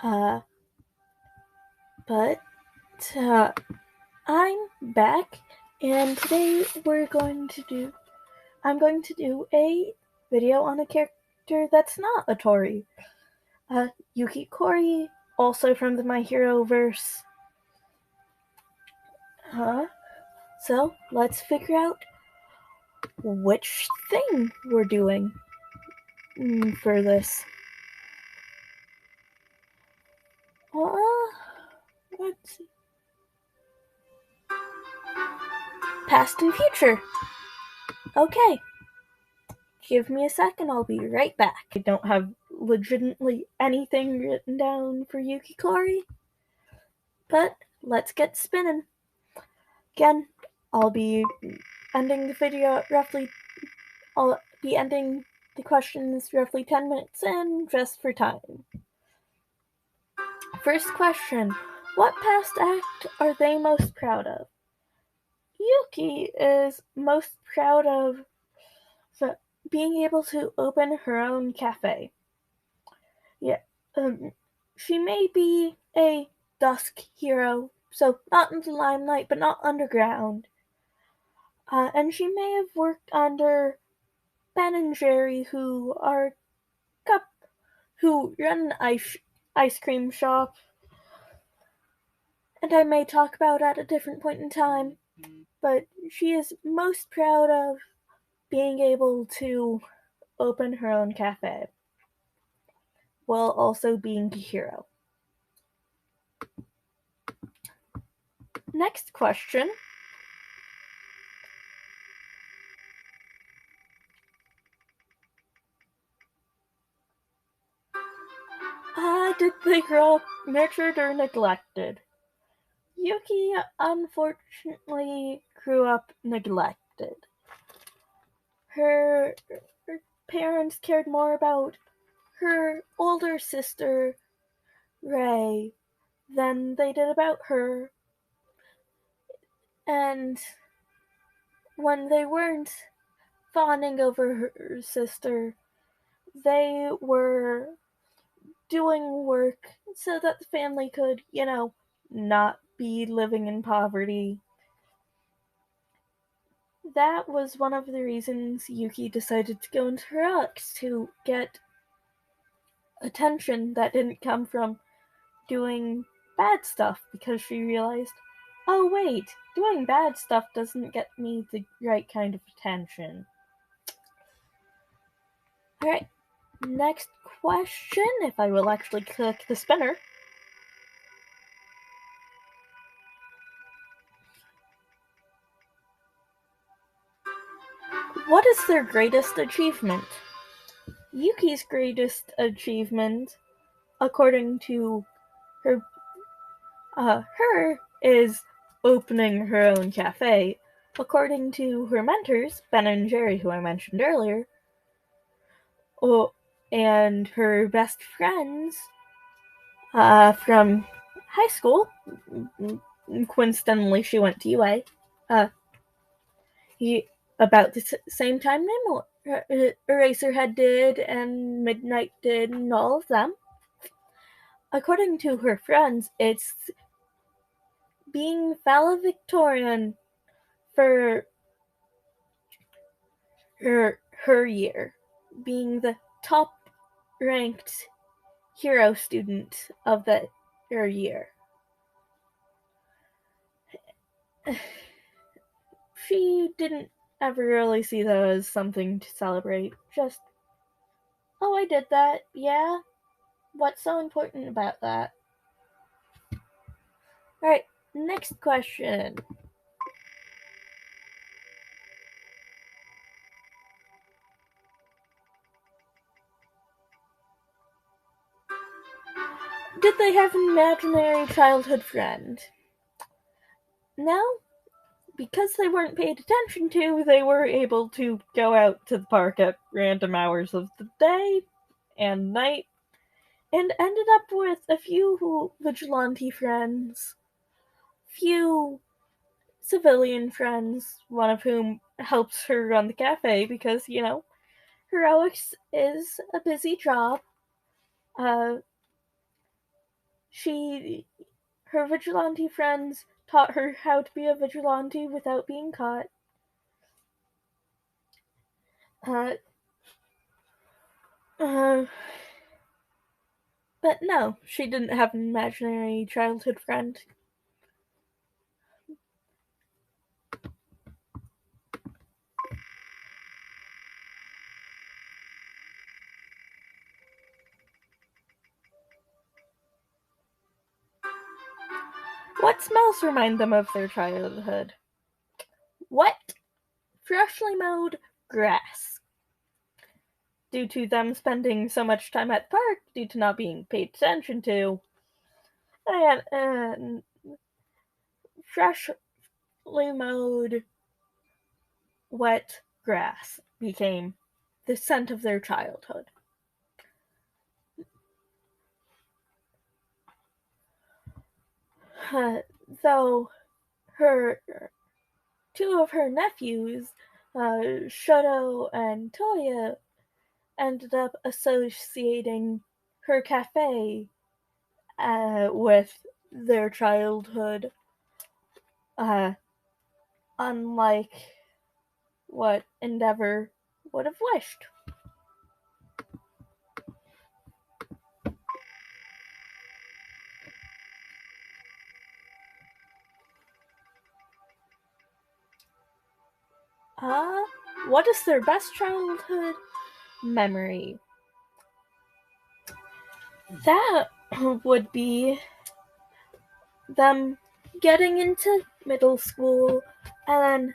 Uh, but I'm back, and today I'm going to do a video on a character that's not a Tori. Yuki Kori, also from the My Hero verse. So let's figure out which thing we're doing for this. Let's see. Past and future. Okay. Give me a second, I'll be right back. I don't have legitimately anything written down for Yuki Kori, but let's get spinning. Again, I'll be ending the video at I'll be ending the questions roughly 10 minutes in, just for time. First question, what past act are they most proud of? Yuki is most proud of being able to open her own cafe. Yeah, she may be a dusk hero, so not in the limelight, but not underground. And she may have worked under Ben and Jerry, who run an ice cream shop, and I may talk about at a different point in time. But she is most proud of being able to open her own cafe, while also being a hero. Next question. Did they grow up nurtured or neglected? Yuki unfortunately grew up neglected. Her parents cared more about her older sister, Ray, than they did about her. And when they weren't fawning over her sister, they were doing work so that the family could, not be living in poverty. That was one of the reasons Yuki decided to go into heroics, to get attention that didn't come from doing bad stuff, because she realized, oh wait, doing bad stuff doesn't get me the right kind of attention. Alright, next question, if I will actually click the spinner. What is their greatest achievement? Yuki's greatest achievement, according to her is opening her own cafe. According to her mentors, Ben and Jerry, who I mentioned earlier, and her best friends from high school, coincidentally she went to UA, about the same time Eraserhead did, and Midnight did, and all of them. According to her friends, it's being valedictorian for her year, being the top ranked hero student of her year. She didn't ever really see that as something to celebrate. Just, oh, I did that, yeah? What's so important about that? Alright, next question. Did they have an imaginary childhood friend? No, because they weren't paid attention to, they were able to go out to the park at random hours of the day and night, and ended up with a few vigilante friends, few civilian friends, one of whom helps her run the cafe because, heroics is a busy job. Her vigilante friends taught her how to be a vigilante without being caught. Uh, uh, but no, she didn't have an imaginary childhood friend. What smells remind them of their childhood? Wet, freshly mowed grass. Due to them spending so much time at the park, due to not being paid attention to, and freshly mowed, wet grass became the scent of their childhood. Though her two of her nephews, Shoto and Toya, ended up associating her cafe with their childhood, uh, unlike what Endeavor would have wished. Uh, what is their best childhood memory? That would be them getting into middle school and then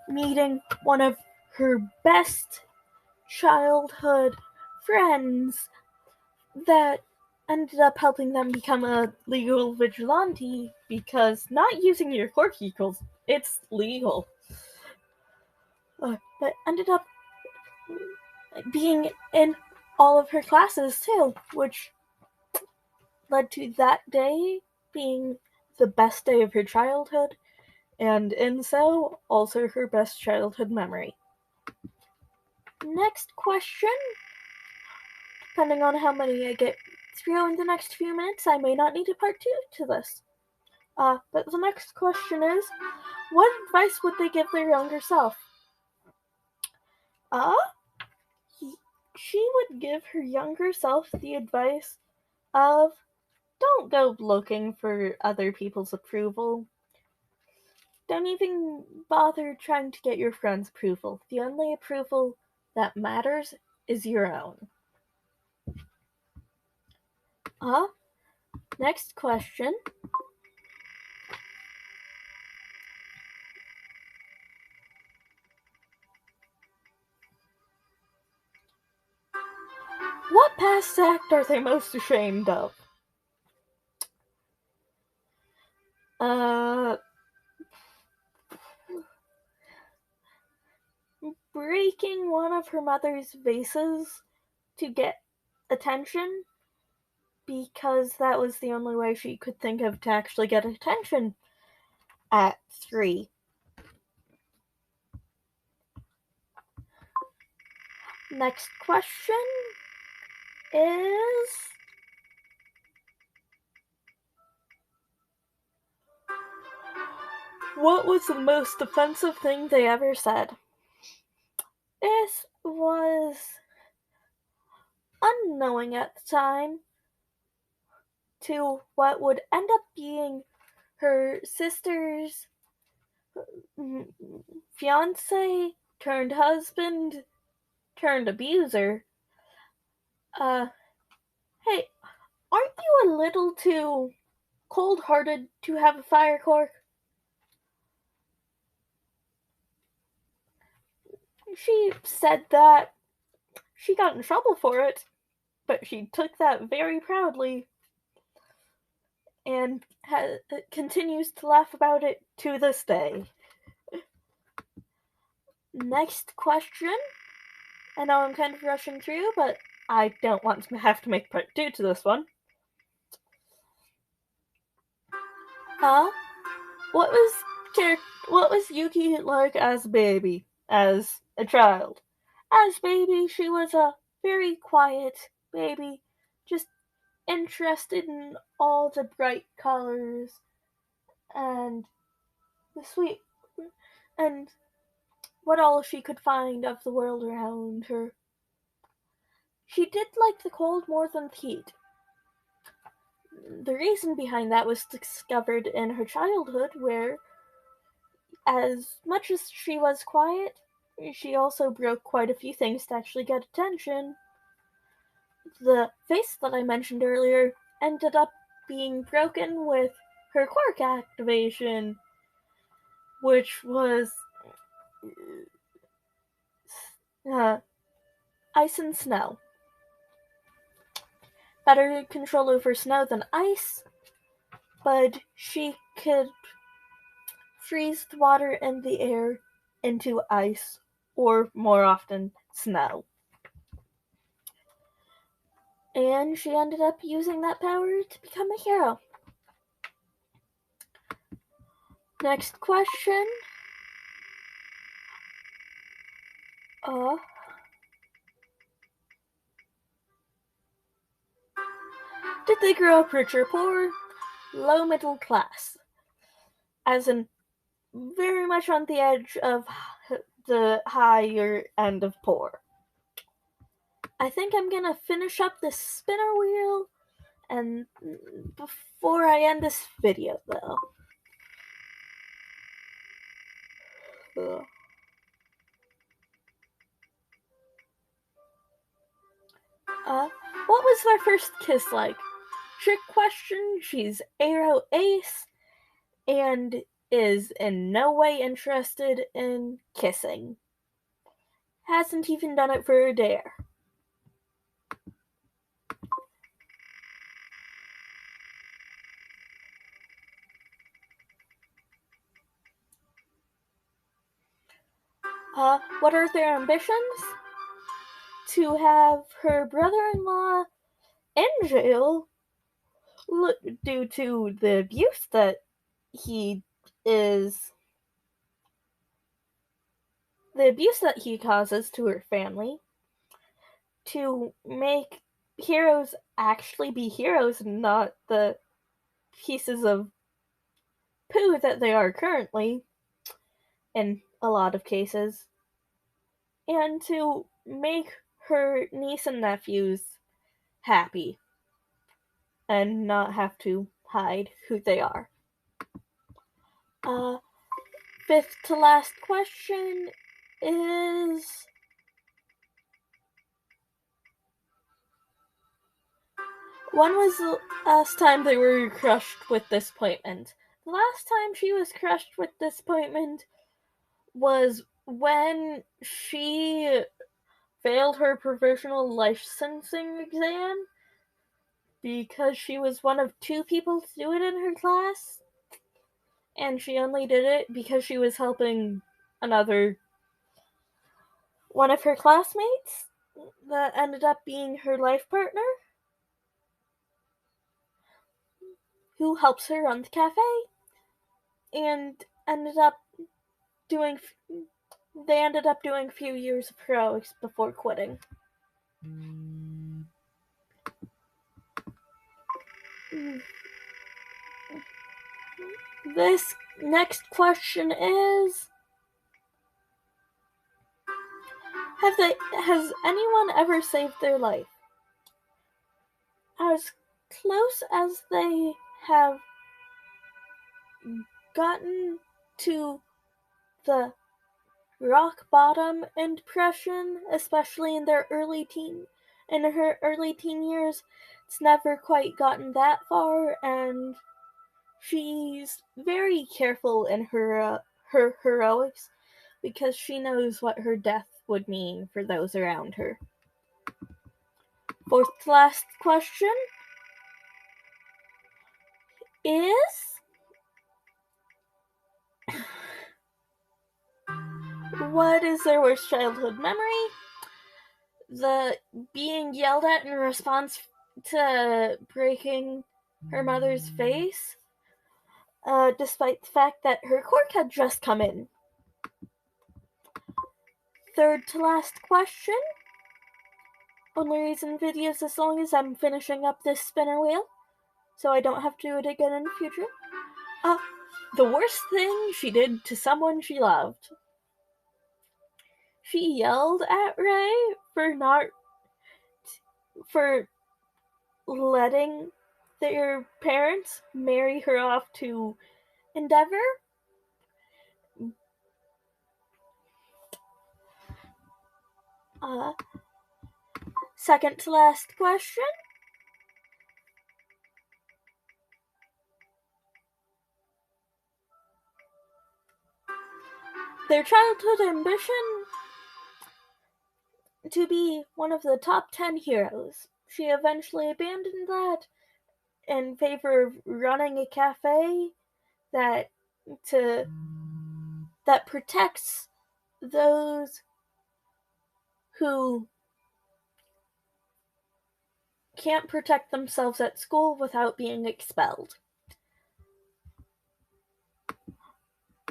meeting one of her best childhood friends that ended up helping them become a legal vigilante because not using your quirk equals it's legal. But ended up being in all of her classes too, which led to that day being the best day of her childhood, and in so, also her best childhood memory. Next question. Depending on how many I get through in the next few minutes, I may not need a part 2 to this. But the next question is, what advice would they give their younger self? Uh, she would give her younger self the advice of don't go looking for other people's approval. Don't even bother trying to get your friends' approval. The only approval that matters is your own. Next question. What past act are they most ashamed of? Breaking one of her mother's vases to get attention because that was the only way she could think of to actually get attention at 3. Next question is, what was the most offensive thing they ever said? This was unknowing at the time to what would end up being her sister's fiance turned husband turned abuser. Hey, aren't you a little too cold-hearted to have a fire cork? She said that. She got in trouble for it, but she took that very proudly and continues to laugh about it to this day. Next question. I know I'm kind of rushing through, but I don't want to have to make part 2 to this one. What was Yuki like as a baby, as a child? As baby, she was a very quiet baby, just interested in all the bright colors and the sweet and what all she could find of the world around her. She did like the cold more than the heat. The reason behind that was discovered in her childhood, where, as much as she was quiet, she also broke quite a few things to actually get attention. The vase that I mentioned earlier ended up being broken with her quirk activation, which was uh, ice and snow. Better control over snow than ice, but she could freeze the water in the air into ice, or more often, snow. And she ended up using that power to become a hero. Next question. Did they grow up rich or poor? Low middle class. As in, very much on the edge of the higher end of poor. I think I'm gonna finish up this spinner wheel and before I end this video though. What was their first kiss like? Trick question, she's Arrow Ace and is in no way interested in kissing. Hasn't even done it for a dare. What are their ambitions? To have her brother-in-law in jail due to the abuse that he causes to her family, to make heroes actually be heroes and not the pieces of poo that they are currently in a lot of cases, and to make her niece and nephews happy and not have to hide who they are. Fifth to last question is, when was the last time they were crushed with disappointment? The last time she was crushed with disappointment was when she failed her provisional licensing exam because she was one of 2 people to do it in her class, and she only did it because she was helping one of her classmates that ended up being her life partner, who helps her run the cafe, and they ended up doing a few years of heroics before quitting. This next question is, has anyone ever saved their life? As close as they have gotten to the rock bottom in depression, especially in her early teen years, it's never quite gotten that far, and she's very careful in her heroics because she knows what her death would mean for those around her. Fourth to last question is, what is their worst childhood memory? The being yelled at in response to breaking her mother's vase, despite the fact that her quirk had just come in. Third to last question only reason videos as long as I'm finishing up this spinner wheel, so I don't have to do it again in the future. The worst thing she did to someone she loved. She yelled at Ray for letting their parents marry her off to Endeavor. Second to last question. Their childhood ambition to be one of the top 10 heroes. She eventually abandoned that in favor of running a cafe that protects those who can't protect themselves at school without being expelled.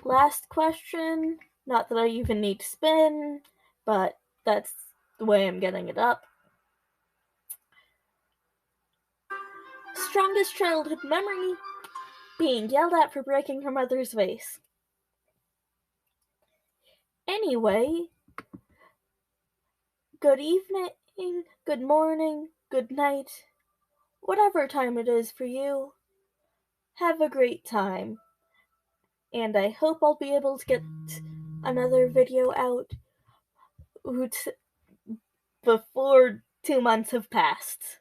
Last question. Not that I even need to spin, but that's the way I'm getting it up. Strongest childhood memory: being yelled at for breaking her mother's vase. Anyway, good evening, good morning, good night, whatever time it is for you. Have a great time. And I hope I'll be able to get another video out before 2 months have passed.